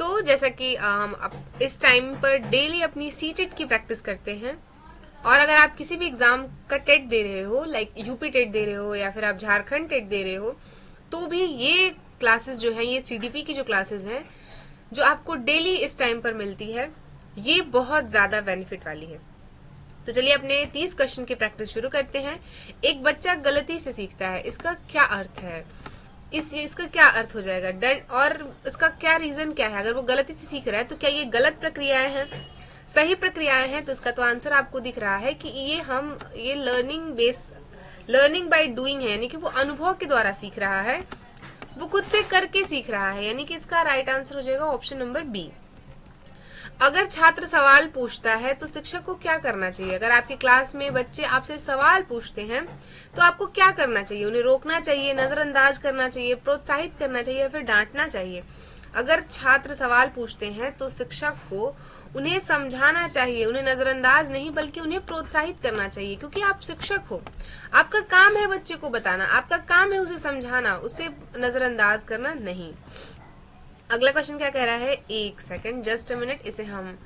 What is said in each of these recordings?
तो जैसा कि हम इस टाइम पर डेली अपनी सीटेट की प्रैक्टिस करते हैं, और अगर आप किसी भी एग्जाम का टेट दे रहे हो, लाइक यूपी टेट दे रहे हो या फिर आप झारखंड टेट दे रहे हो, तो भी ये क्लासेस जो है, ये सीडीपी की जो क्लासेस हैं जो आपको डेली इस टाइम पर मिलती है, ये बहुत ज्यादा बेनिफिट वाली है। तो चलिए अपने 30 क्वेश्चन की प्रैक्टिस शुरू करते हैं। एक बच्चा गलती से सीखता है, इसका क्या अर्थ है? इसका क्या अर्थ हो जाएगा? दंड, और इसका क्या रीजन क्या है? अगर वो गलती से सीख रहा है तो क्या ये गलत प्रक्रियाएं हैं, सही प्रक्रियाएं हैं? तो इसका तो आंसर आपको दिख रहा है कि ये लर्निंग बाय डूइंग है, यानी कि वो अनुभव के द्वारा सीख रहा है, वो खुद से करके सीख रहा है, यानी कि इसका राइट आंसर हो जाएगा ऑप्शन नंबर बी। अगर छात्र सवाल पूछता है तो शिक्षक को क्या करना चाहिए? अगर आपकी क्लास में बच्चे आपसे सवाल पूछते हैं तो आपको क्या करना चाहिए? उन्हें रोकना चाहिए, नजरअंदाज करना चाहिए, प्रोत्साहित करना चाहिए या फिर डांटना चाहिए? अगर छात्र सवाल पूछते हैं तो शिक्षक को उन्हें समझाना चाहिए, उन्हें नजरअंदाज नहीं बल्कि उन्हें प्रोत्साहित करना चाहिए, क्योंकि आप शिक्षक हो, आपका काम है बच्चे को बताना, आपका काम है उसे समझाना, उसे नजरअंदाज करना नहीं। अगला क्वेश्चन क्या कह रहा है? एक सेकंड, जस्ट अ मिनट, इसे हम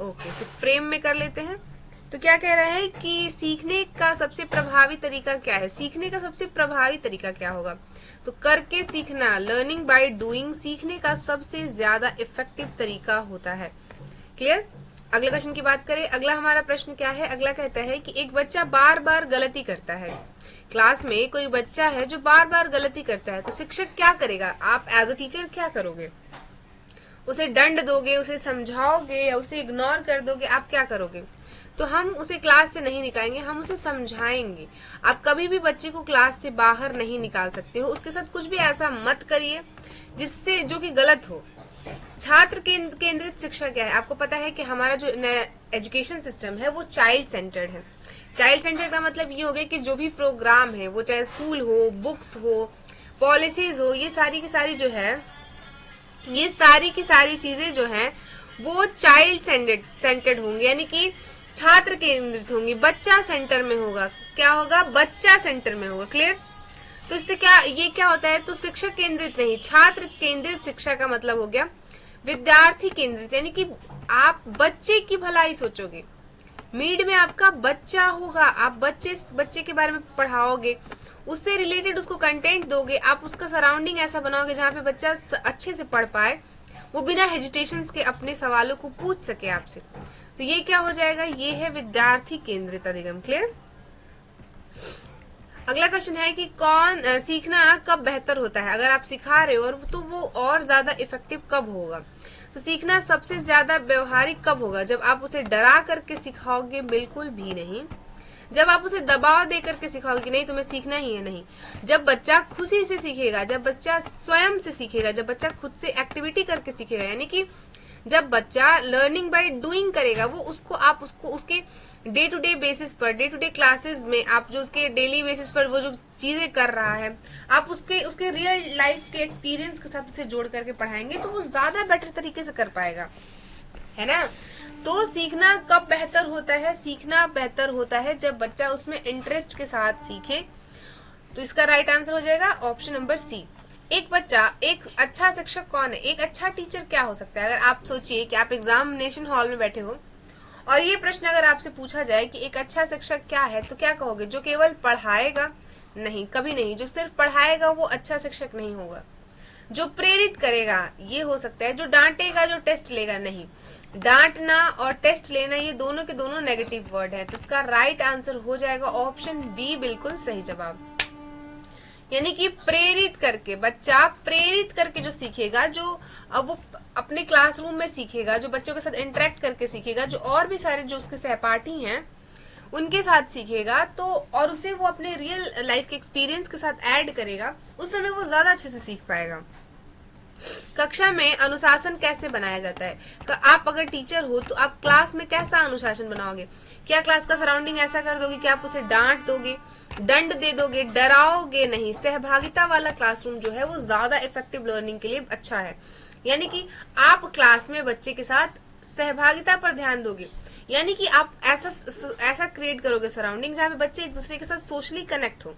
इसे फ्रेम में कर लेते हैं। तो क्या कह रहा है कि सीखने का सबसे प्रभावी तरीका क्या है? सीखने का सबसे प्रभावी तरीका क्या होगा? तो करके सीखना, लर्निंग बाय डूइंग, सीखने का सबसे ज्यादा इफेक्टिव तरीका होता है। क्लियर? अगले क्वेश्चन की बात करें। अगला हमारा प्रश्न क्या है? अगला कहता है कि एक बच्चा बार बार गलती करता है। क्लास में कोई बच्चा है जो बार बार गलती करता है, तो शिक्षक क्या करेगा? आप एज अ टीचर क्या करोगे? उसे दंड दोगे, उसे समझाओगे या उसे इग्नोर कर दोगे? आप क्या करोगे? तो हम उसे क्लास से नहीं निकालेंगे, हम उसे समझाएंगे। आप कभी भी बच्चे को क्लास से बाहर नहीं निकाल सकते हो, उसके साथ कुछ भी ऐसा मत करिए जिससे जो कि गलत हो। छात्र केंद्रित शिक्षा क्या है? आपको पता है कि हमारा जो एजुकेशन सिस्टम है वो चाइल्ड सेंटर्ड है। चाइल्ड सेंटर्ड का मतलब ये हो गया कि जो भी प्रोग्राम है, वो चाहे स्कूल हो, बुक्स हो, पॉलिसीज हो, ये सारी की सारी जो है, ये सारी की सारी चीजें जो है वो चाइल्ड सेंटर्ड होंगी, यानी कि छात्र केंद्रित होंगी, बच्चा सेंटर में होगा। क्या होगा? बच्चा सेंटर में होगा। क्लियर? तो इससे ये क्या होता है? तो शिक्षक केंद्रित नहीं, छात्र केंद्रित शिक्षा का मतलब हो गया विद्यार्थी केंद्रित, यानी कि आप बच्चे की भलाई सोचोगे। मीड में आपका बच्चा होगा, आप बच्चे के बारे में पढ़ाओगे, उससे रिलेटेड उसको कंटेंट दोगे, आप उसका सराउंडिंग ऐसा बनाओगे जहाँ पे बच्चा अच्छे से पढ़ पाए, वो बिना हेजिटेशन के अपने सवालों को पूछ सके आपसे। तो ये क्या हो जाएगा? ये है विद्यार्थी केंद्रित अधिगम। क्लियर? अगला क्वेश्चन है कि सीखना कब बेहतर होता है? अगर आप सिखा रहे हो और तो वो और ज्यादा इफेक्टिव कब होगा? तो सीखना सबसे ज्यादा व्यवहारिक कब होगा? जब आप उसे डरा करके सिखाओगे? बिल्कुल भी नहीं। जब आप उसे दबाव दे करके सिखाओगे कि नहीं तुम्हें सीखना ही है? नहीं। जब बच्चा खुशी से सीखेगा, जब बच्चा स्वयं से सीखेगा, जब बच्चा खुद से एक्टिविटी करके सीखेगा, यानी कि जब बच्चा लर्निंग बाय डूइंग करेगा, वो उसको उसके डे टू डे बेसिस पर, डे टू डे क्लासेस में आप जो उसके डेली बेसिस पर वो जो चीजें कर रहा है, आप उसके रियल लाइफ के एक्सपीरियंस के साथ उसे जोड़ करके पढ़ाएंगे तो वो ज्यादा बेटर तरीके से कर पाएगा, है ना? तो सीखना कब बेहतर होता है? सीखना बेहतर होता है जब बच्चा उसमें इंटरेस्ट के साथ सीखे। तो इसका राइट आंसर हो जाएगा ऑप्शन नंबर सी। एक अच्छा शिक्षक कौन है? एक अच्छा टीचर क्या हो सकता है? अगर आप सोचिए कि आप एग्जामिनेशन हॉल में बैठे हो और ये प्रश्न अगर आपसे पूछा जाए कि एक अच्छा शिक्षक क्या है, तो क्या कहोगे? जो केवल पढ़ाएगा? नहीं, कभी नहीं। जो सिर्फ पढ़ाएगा वो अच्छा शिक्षक नहीं होगा। जो प्रेरित करेगा ये हो सकता है। जो डांटेगा, जो टेस्ट लेगा? नहीं। डांटना और टेस्ट लेना ये दोनों के दोनों नेगेटिव वर्ड है। तो इसका राइट आंसर हो जाएगा ऑप्शन बी, बिल्कुल सही जवाब। यानी कि प्रेरित करके, बच्चा प्रेरित करके जो सीखेगा, जो अब वो अपने क्लासरूम में सीखेगा, जो बच्चों के साथ इंटरेक्ट करके सीखेगा, जो और भी सारे जो उसके सहपाठी हैं उनके साथ सीखेगा, तो और उसे वो अपने रियल लाइफ के एक्सपीरियंस के साथ ऐड करेगा, उस समय वो ज्यादा अच्छे से सीख पाएगा। कक्षा में अनुशासन कैसे बनाया जाता है? आप अगर टीचर हो तो आप क्लास में कैसा अनुशासन बनाओगे? क्या क्लास का सराउंडिंग ऐसा कर दोगे कि आप उसे डांट दोगे, दंड दे दोगे, डराओगे? नहीं। सहभागिता वाला क्लासरूम जो है वो ज्यादा इफेक्टिव लर्निंग के लिए अच्छा है। यानी कि आप क्लास में बच्चे के साथ सहभागिता पर ध्यान दोगे, यानी कि आप ऐसा क्रिएट करोगे सराउंडिंग जहाँ पे बच्चे एक दूसरे के साथ सोशली कनेक्ट हो,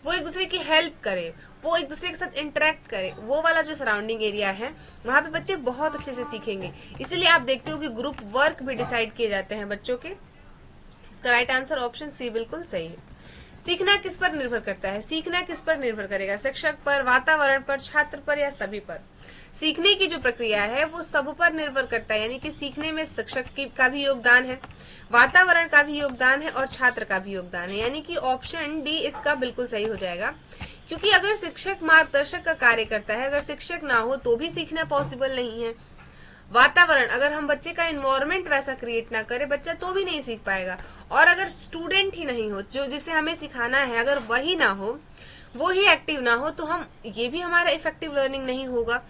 वो एक दूसरे की हेल्प करे, वो एक दूसरे के साथ इंटरेक्ट करे, वो वाला जो सराउंडिंग एरिया है वहां पे बच्चे बहुत अच्छे से सीखेंगे। इसीलिए आप देखते हो कि ग्रुप वर्क भी डिसाइड किए जाते हैं बच्चों के। इसका राइट आंसर ऑप्शन सी बिल्कुल सही है। सीखना किस पर निर्भर करता है? सीखना किस पर निर्भर करेगा? शिक्षक पर, वातावरण पर, छात्र पर या सभी पर? सीखने की जो प्रक्रिया है वो सब पर निर्भर करता है, यानी कि सीखने में शिक्षक का भी योगदान है, वातावरण का भी योगदान है और छात्र का भी योगदान है, यानी कि ऑप्शन डी इसका बिल्कुल सही हो जाएगा। क्योंकि अगर शिक्षक मार्गदर्शक का कार्य करता है, अगर शिक्षक ना हो तो भी सीखना पॉसिबल नहीं है। वातावरण, अगर हम बच्चे का इन्वायरमेंट वैसा क्रिएट ना करें, बच्चा तो भी नहीं सीख पाएगा। और अगर स्टूडेंट ही नहीं हो जो जिसे हमें सिखाना है, अगर वही ना हो, वो ही एक्टिव ना हो, तो हम ये भी हमारा इफेक्टिव लर्निंग नहीं होगा।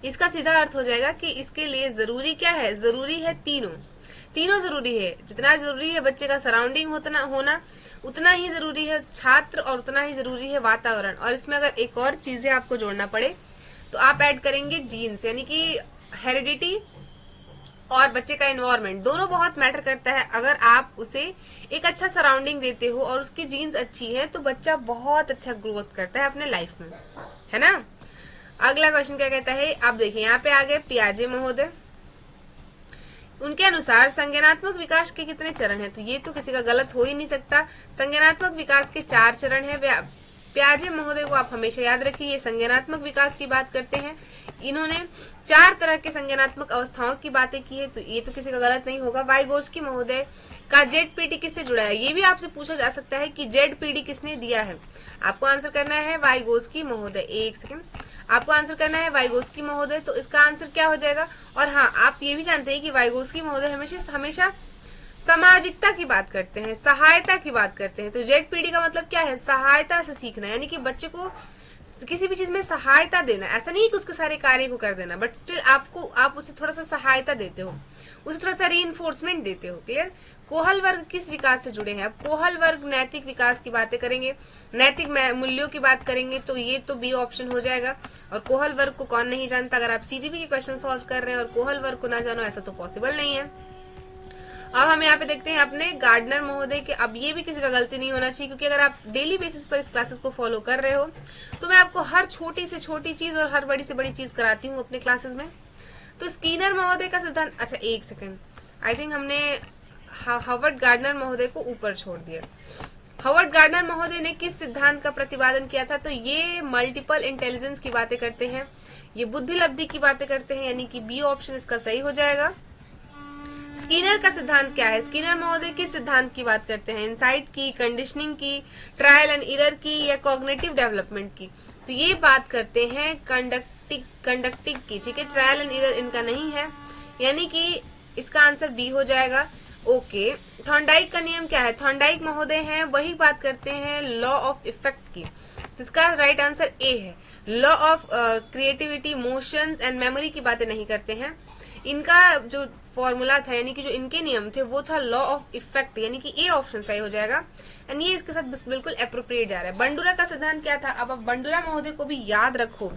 इसका सीधा अर्थ हो जाएगा कि इसके लिए जरूरी क्या है? जरूरी है तीनों जरूरी है। जितना जरूरी है बच्चे का सराउंडिंग होना, उतना ही जरूरी है छात्र और उतना ही जरूरी है वातावरण। और इसमें अगर एक और चीजें आपको जोड़ना पड़े तो आप ऐड करेंगे जीन्स, यानी कि हेरिडिटी और बच्चे का एनवायरनमेंट, दोनों बहुत मैटर करता है। अगर आप उसे एक अच्छा सराउंडिंग देते हो और उसकी जीन्स अच्छी है तो बच्चा बहुत अच्छा ग्रोथ करता है अपने लाइफ में, है ना। अगला क्वेश्चन क्या कहता है, आप देखिए यहाँ पे आगे पियाजे महोदय, उनके अनुसार संज्ञानात्मक विकास के कितने चरण हैं? तो ये तो किसी का गलत हो ही नहीं सकता। संज्ञानात्मक विकास के 4 चरण हैं। पियाजे महोदय को आप हमेशा याद रखिए, ये संज्ञानात्मक विकास की बात करते हैं। इन्होंने 4 तरह के संज्ञानात्मक अवस्थाओं की बातें की है, तो ये तो किसी का गलत नहीं होगा। वाइगोस्की महोदय का जेड-पीटी किससे जुड़ा है? ये भी आपसे पूछा जा सकता है कि जेड-पीटी किसने दिया है। आपको आंसर करना है वाइगोस्की महोदय। एक सेकेंड, आपको आंसर करना है वाइगोस्की महोदय, तो इसका आंसर क्या हो जाएगा? और हाँ, आप ये भी जानते हैं कि वाइगोस्की महोदय हमेशा सामाजिकता की बात करते हैं, सहायता की बात करते हैं। तो जेड-पीटी का मतलब क्या है? सहायता से सीखना, यानी कि बच्चे को किसी भी चीज में सहायता देना। ऐसा नहीं कि उसके सारे कार्य को कर देना, बट स्टिल आप उसे थोड़ा सा सहायता देते हो, उसे थोड़ा सा रीइंफोर्समेंट देते हो। क्लियर। कोहल वर्ग किस विकास से जुड़े हैं? अब कोहल वर्ग नैतिक विकास की बातें करेंगे, नैतिक मूल्यों की बात करेंगे, तो ये तो बी ऑप्शन हो जाएगा। और कोहल वर्ग को कौन नहीं जानता? अगर आप सीजीपी के क्वेश्चन सॉल्व कर रहे हैं और कोहल वर्ग को ना जानो, ऐसा तो पॉसिबल नहीं है। अब हम यहाँ पे देखते हैं अपने गार्डनर महोदय के। अब ये भी किसी का गलती नहीं होना चाहिए, क्योंकि अगर आप डेली बेसिस पर इस क्लासेस को फॉलो कर रहे हो तो मैं आपको हर छोटी से छोटी चीज और हर बड़ी से बड़ी चीज कराती हूँ अपने क्लासेस में। तो स्कीनर महोदय का सिद्धांत, अच्छा एक सेकेंड, आई थिंक हमने हावर्ड गार्डनर महोदय को ऊपर छोड़ दिया। हावर्ड गार्डनर महोदय ने किस सिद्धांत का प्रतिपादन किया था? तो ये मल्टीपल इंटेलिजेंस की बातें करते हैं, ये बुद्धि लब्धि की बातें करते हैं, यानी कि बी ऑप्शन इसका सही हो जाएगा। स्कीनर का सिद्धांत क्या है? स्कीनर महोदय किस सिद्धांत की बात करते हैं? इंसाइट की, कंडीशनिंग की, ट्रायल एंड एरर की या कॉग्निटिव डेवलपमेंट की? तो ये बात करते हैं कंडक्टिंग की, ठीक है। ट्रायल एंड एरर इनका नहीं है, यानी कि इसका आंसर बी हो जाएगा। ओके, थॉर्नडाइक का नियम क्या है? थॉर्नडाइक महोदय हैं वही बात करते हैं लॉ ऑफ इफेक्ट की, तो इसका राइट आंसर ए है। Law of creativity, motions and memory की बातें नहीं करते हैं। इनका जो फॉर्मूला था, यानी कि जो इनके नियम थे, वो था लॉ ऑफ इफेक्ट, यानी कि ए ऑप्शन सही हो जाएगा। एंड ये इसके साथ बिल्कुल एप्रोप्रिएट जा रहा है। बंडूरा का सिद्धांत क्या था? अब आप बंडूरा महोदय को भी याद रखो,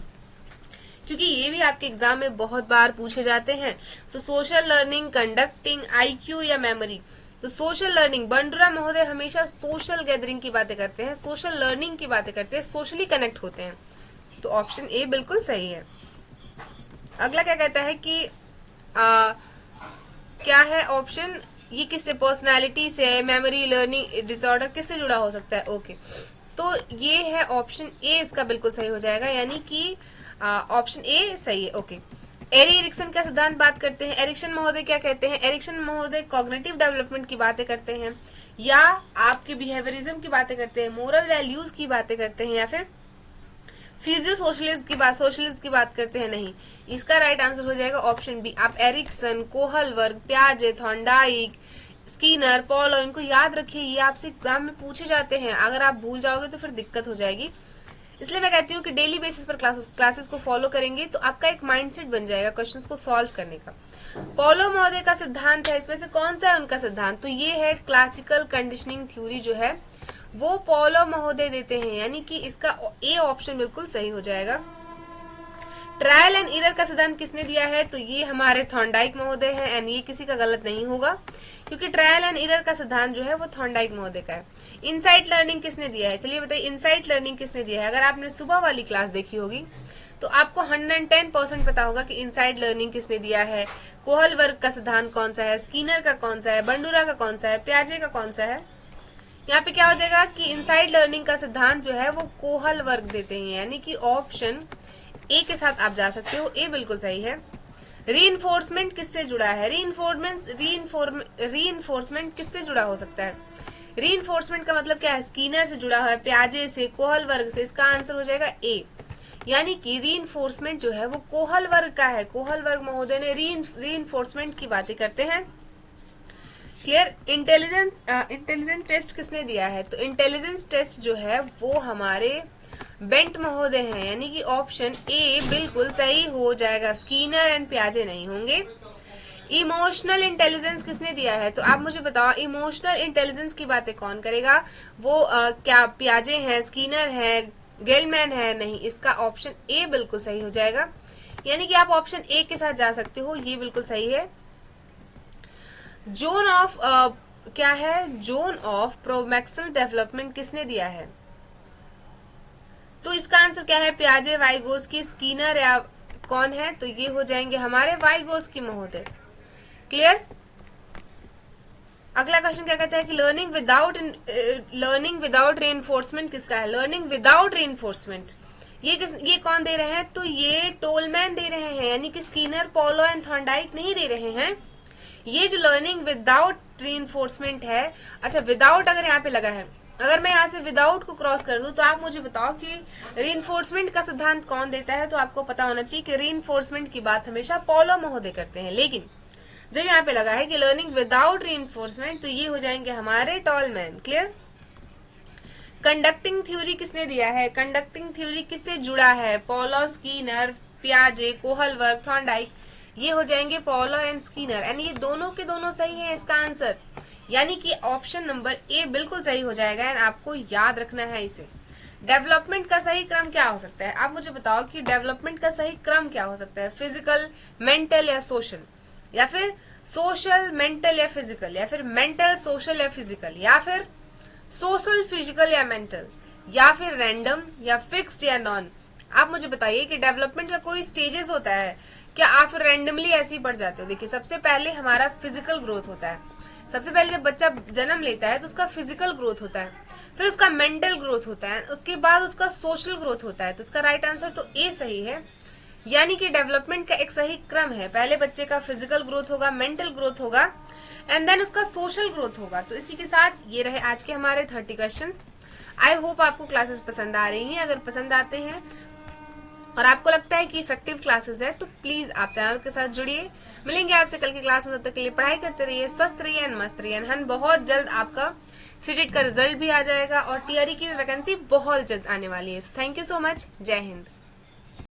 क्योंकि ये भी आपके एग्जाम में बहुत बार पूछे जाते हैं। सो सोशल लर्निंग, कंडक्टिंग, आईक्यू या मेमोरी? तो सोशल लर्निंग, बंडूरा महोदय हमेशा सोशल गैदरिंग की बातें करते हैं, सोशल लर्निंग की बातें करते हैं, सोशली कनेक्ट होते हैं। तो ऑप्शन ए बिल्कुल सही है। अगला क्या कहता है कि क्या है ऑप्शन, ये किससे, पर्सनालिटी से, मेमोरी, लर्निंग डिसऑर्डर, किससे जुड़ा हो सकता है? ओके, तो ये है ऑप्शन ए, इसका बिल्कुल सही हो जाएगा, यानी कि ऑप्शन ए सही है। ओके, एरी एरिक्सन का सिद्धांत बात करते हैं। एरिक्सन महोदय क्या कहते हैं? एरिक्सन महोदय कॉग्निटिव डेवलपमेंट की बातें करते हैं, या आपके बिहेवियरिज्म की बातें करते हैं, मोरल वैल्यूज की बातें करते हैं, या फिर फिजियो सोशलिस्ट की बात करते हैं? नहीं, इसका राइट आंसर हो जाएगा ऑप्शन बी। आप एरिक्सन, कोहल वर्ग, पियाजे, थॉर्नडाइक, स्कीनर, पॉलो, इनको याद रखिए, ये आपसे एग्जाम में पूछे जाते हैं। अगर आप भूल जाओगे तो फिर दिक्कत हो जाएगी। इसलिए मैं कहती हूँ कि डेली बेसिस पर क्लासेस को फॉलो करेंगे तो आपका एक माइंडसेट बन जाएगा क्वेश्चंस को सॉल्व करने का। पॉलो महोदय का सिद्धांत है, इसमें से कौन सा है उनका सिद्धांत? तो ये है क्लासिकल कंडीशनिंग थ्योरी, जो है वो पॉलो महोदय देते हैं, यानी कि इसका ए ऑप्शन बिल्कुल सही हो जाएगा। ट्रायल एंड एरर का सिद्धांत किसने दिया है? तो ये हमारे थॉर्नडाइक महोदय हैं, एंड ये किसी का गलत नहीं होगा क्योंकि ट्रायल एंड एरर का सिद्धांत जो है वो थॉर्नडाइक महोदय का है। इनसाइट लर्निंग किसने दिया है? चलिए बताइए, इनसाइट लर्निंग किसने दिया है? अगर आपने सुबह वाली क्लास देखी होगी तो आपको 110% पता होगा कि इनसाइट लर्निंग किसने दिया है, कोहल वर्ग का सिद्धांत कौन सा है, स्कीनर का कौन सा है, बंडूरा का कौन सा है, पियाजे का कौन सा है। यहाँ पे क्या हो जाएगा कि इनसाइट लर्निंग का सिद्धांत जो है वो कोहल वर्ग देते हैं, यानी कि ऑप्शन ए के साथ आप जा सकते हो, ए बिल्कुल सही है। रीइंफोर्समेंट किससे जुड़ा है? रीइंफोर्समेंट किससे जुड़ा हो सकता है? रीइंफोर्समेंट का मतलब क्या है? स्कीनर से जुड़ा हुआ है, पियाजे से, कोहल वर्ग से। इसका आंसर हो जाएगा ए, यानी कि रीइंफोर्समेंट जो है वो कोहल वर्ग का है। कोहल वर्ग महोदय ने रीइंफोर्समेंट की बातें करते हैं। क्लियर? इंटेलिजेंस टेस्ट किसने दिया है? तो इंटेलिजेंस टेस्ट जो है वो हमारे बेंट महोदय हैं, यानी कि ऑप्शन ए बिल्कुल सही हो जाएगा। स्कीनर एंड पियाजे नहीं होंगे। इमोशनल इंटेलिजेंस किसने दिया है? तो आप मुझे बताओ, इमोशनल इंटेलिजेंस की बातें कौन करेगा? वो क्या पियाजे हैं, स्कीनर है, गेलमैन है? नहीं, इसका ऑप्शन ए बिल्कुल सही हो जाएगा, यानी कि आप ऑप्शन ए के साथ जा सकते हो, ये बिल्कुल सही है। जोन ऑफ क्या है? जोन ऑफ प्रोमैक्सल डेवलपमेंट किसने दिया है? तो इसका आंसर क्या है? पियाजे, वाइगोस्की, स्कीनर या कौन है? तो ये हो जाएंगे हमारे वाइगोस्की महोदय। क्लियर? अगला क्वेश्चन क्या कहता है कि लर्निंग विदाउट रीइंफोर्समेंट किसका है? लर्निंग विदाउट रीइंफोर्समेंट ये कौन दे रहे हैं? तो ये टोलमैन दे रहे हैं, यानी कि स्कीनर, पोलो एंड थॉर्नडाइक नहीं दे रहे हैं। ये जो लर्निंग विदाउट रीइंफोर्समेंट है, अच्छा विदाउट अगर यहाँ पे लगा है, अगर मैं यहाँ से विदाउट को क्रॉस कर दूं तो आप मुझे बताओ कि रीइंफोर्समेंट का सिद्धांत कौन देता है? तो आपको पता होना चाहिए कि रीइंफोर्समेंट की बात हमेशा पोलो महोदय करते हैं, लेकिन जब यहाँ पे लगा है कि लर्निंग विदाउट रीइंफोर्समेंट तो ये हो जाएंगे हमारे टॉलमैन। क्लियर? कंडक्टिंग थ्योरी किसने दिया है? कंडक्टिंग थ्योरी किससे जुड़ा है? पोलो, स्कीनर, पियाजे, कोहल वर्ग, थॉर्नडाइक, ये हो जाएंगे पोलो एंड स्कीनर, एंड ये दोनों के दोनों सही है इसका आंसर, यानी कि ऑप्शन नंबर ए बिल्कुल सही हो जाएगा, एंड आपको याद रखना है इसे। डेवलपमेंट का सही क्रम क्या हो सकता है? आप मुझे बताओ कि डेवलपमेंट का सही क्रम क्या हो सकता है? फिजिकल, मेंटल या सोशल, या फिर सोशल, मेंटल या फिजिकल, या फिर मेंटल, सोशल या फिजिकल, या फिर सोशल, फिजिकल या मेंटल, या फिर रैंडम या फिक्स्ड या नॉन। आप मुझे बताइए कि डेवलपमेंट का कोई स्टेजेस होता है क्या? आप रैंडमली ऐसे ही बढ़ जाते हो? देखिए, सबसे पहले हमारा फिजिकल ग्रोथ होता है। सबसे पहले जब बच्चा जन्म लेता है तो उसका फिजिकल ग्रोथ होता है, फिर उसका मेंटल ग्रोथ होता है, उसके बाद उसका सोशल ग्रोथ होता है। तो इसका राइट आंसर तो ए सही है, यानी कि डेवलपमेंट का एक सही क्रम है। पहले बच्चे का फिजिकल ग्रोथ होगा, मेंटल ग्रोथ होगा, एंड देन उसका सोशल ग्रोथ होगा। तो इसी के साथ ये रहे आज के हमारे 30 क्वेश्चंस। आई होप आपको क्लासेस पसंद आ रही हैं। अगर पसंद आते हैं और आपको लगता है कि इफेक्टिव क्लासेस है तो प्लीज आप चैनल के साथ जुड़िए। मिलेंगे आपसे कल की क्लास में, तब तक के लिए पढ़ाई करते रहिए, स्वस्थ रहिए एंड मस्त रहिए। एंड बहुत जल्द आपका सीटेट का रिजल्ट भी आ जाएगा और टीआरई की वैकेंसी बहुत जल्द आने वाली है। Thank you so much. जय हिंद।